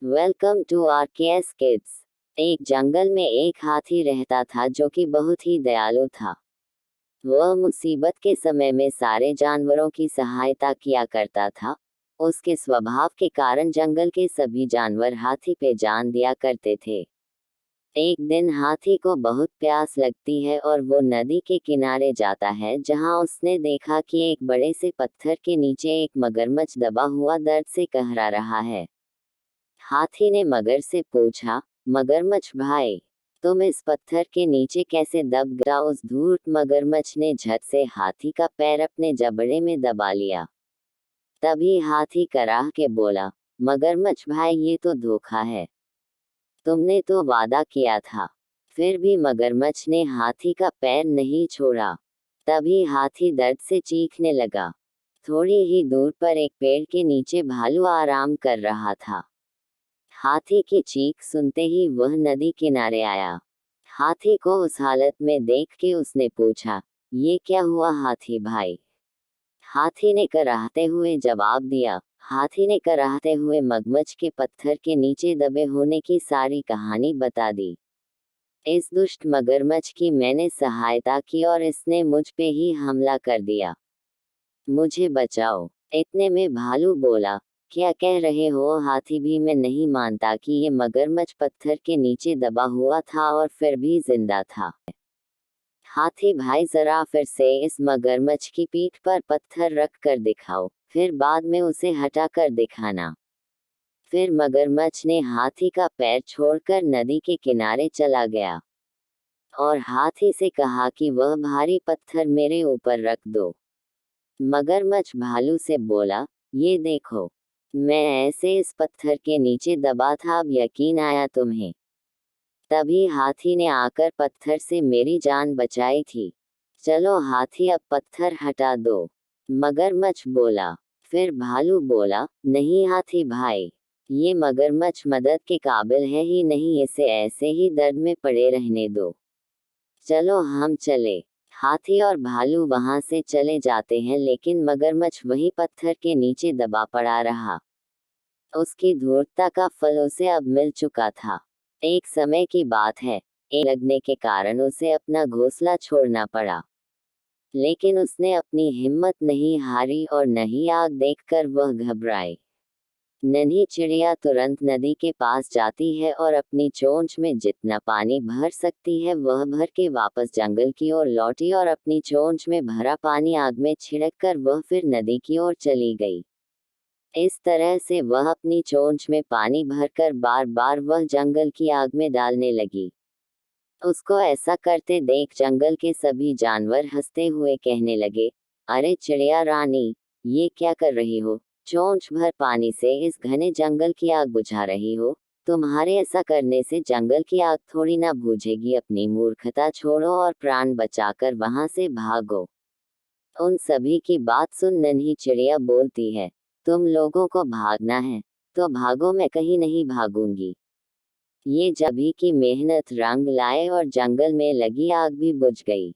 Welcome to RKS kids. एक जंगल में एक हाथी रहता था जो कि बहुत ही दयालु था। वह मुसीबत के समय में सारे जानवरों की सहायता किया करता था। उसके स्वभाव के कारण जंगल के सभी जानवर हाथी पे जान दिया करते थे। एक दिन हाथी को बहुत प्यास लगती है और वो नदी के किनारे जाता है, जहां उसने देखा कि एक बड़े से पत्थर के नीचे एक मगरमच्छ दबा हुआ दर्द से कहरा रहा है। हाथी ने मगर से पूछा, मगरमच्छ भाई, तुम इस पत्थर के नीचे कैसे दब गया? उस धूर्त मगरमच्छ ने झट से हाथी का पैर अपने जबड़े में दबा लिया। तभी हाथी कराह के बोला, मगरमच्छ भाई, ये तो धोखा है। तुमने तो वादा किया था। फिर भी मगरमच्छ ने हाथी का पैर नहीं छोड़ा। तभी हाथी दर्द से चीखने लगा। थोड़ी ही दूर पर एक पेड़ के नीचे भालू आराम कर रहा था। हाथी की चीख सुनते ही वह नदी किनारे आया। हाथी को उस हालत में देख के उसने पूछा, ये क्या हुआ हाथी भाई? हाथी ने कराहते हुए जवाब दिया। हाथी ने कराहते हुए मगरमच्छ के पत्थर के नीचे दबे होने की सारी कहानी बता दी। इस दुष्ट मगरमच्छ की मैंने सहायता की और इसने मुझ पे ही हमला कर दिया। मुझे बचाओ। इतने में भालू बोला, क्या कह रहे हो हाथी भी? मैं नहीं मानता कि ये मगरमच्छ पत्थर के नीचे दबा हुआ था और फिर भी जिंदा था। हाथी भाई, जरा फिर से इस मगरमच्छ की पीठ पर पत्थर रख कर दिखाओ, फिर बाद में उसे हटा कर दिखाना। फिर मगरमच्छ ने हाथी का पैर छोड़कर नदी के किनारे चला गया और हाथी से कहा कि वह भारी पत्थर मेरे ऊपर रख दो। मगरमच्छ भालू से बोला, ये देखो, मैं ऐसे इस पत्थर के नीचे दबा था, अब यकीन आया तुम्हें? तभी हाथी ने आकर पत्थर से मेरी जान बचाई थी। चलो हाथी, अब पत्थर हटा दो। मगरमच्छ बोला। फिर भालू बोला, नहीं हाथी भाई, ये मगरमच्छ मदद के काबिल है ही नहीं, इसे ऐसे ही दर्द में पड़े रहने दो। चलो हम चले। हाथी और भालू वहां से चले जाते हैं, लेकिन मगरमच्छ वही पत्थर के नीचे दबा पड़ा रहा। उसकी धूर्तता का फल उसे अब मिल चुका था। एक समय की बात है, आग लगने के कारण उसे अपना घोंसला छोड़ना पड़ा। लेकिन उसने अपनी हिम्मत नहीं हारी और नहीं आग देखकर वह घबराई। नन्ही चिड़िया तुरंत नदी के पास जाती है और अपनी चोंच में जितना पानी भर सकती है वह भर के वापस जंगल की ओर लौटी और अपनी चोंच में भरा पानी आग में छिड़क कर वह फिर नदी की ओर चली गई। इस तरह से वह अपनी चोंच में पानी भरकर बार बार वह जंगल की आग में डालने लगी। उसको ऐसा करते देख जंगल के सभी जानवर हंसते हुए कहने लगे, अरे चिड़िया रानी, ये क्या कर रही हो? चोंच भर पानी से इस घने जंगल की आग बुझा रही हो। तुम्हारे ऐसा करने से जंगल की आग थोड़ी ना बुझेगी। अपनी मूर्खता छोड़ो और प्राण बचाकर वहां से भागो। उन सभी की बात सुन नन्ही चिड़िया बोलती है, तुम लोगों को भागना है तो भागो, मैं कहीं नहीं भागूंगी। ये सभी की मेहनत रंग लाए और जंगल में लगी आग भी बुझ गई।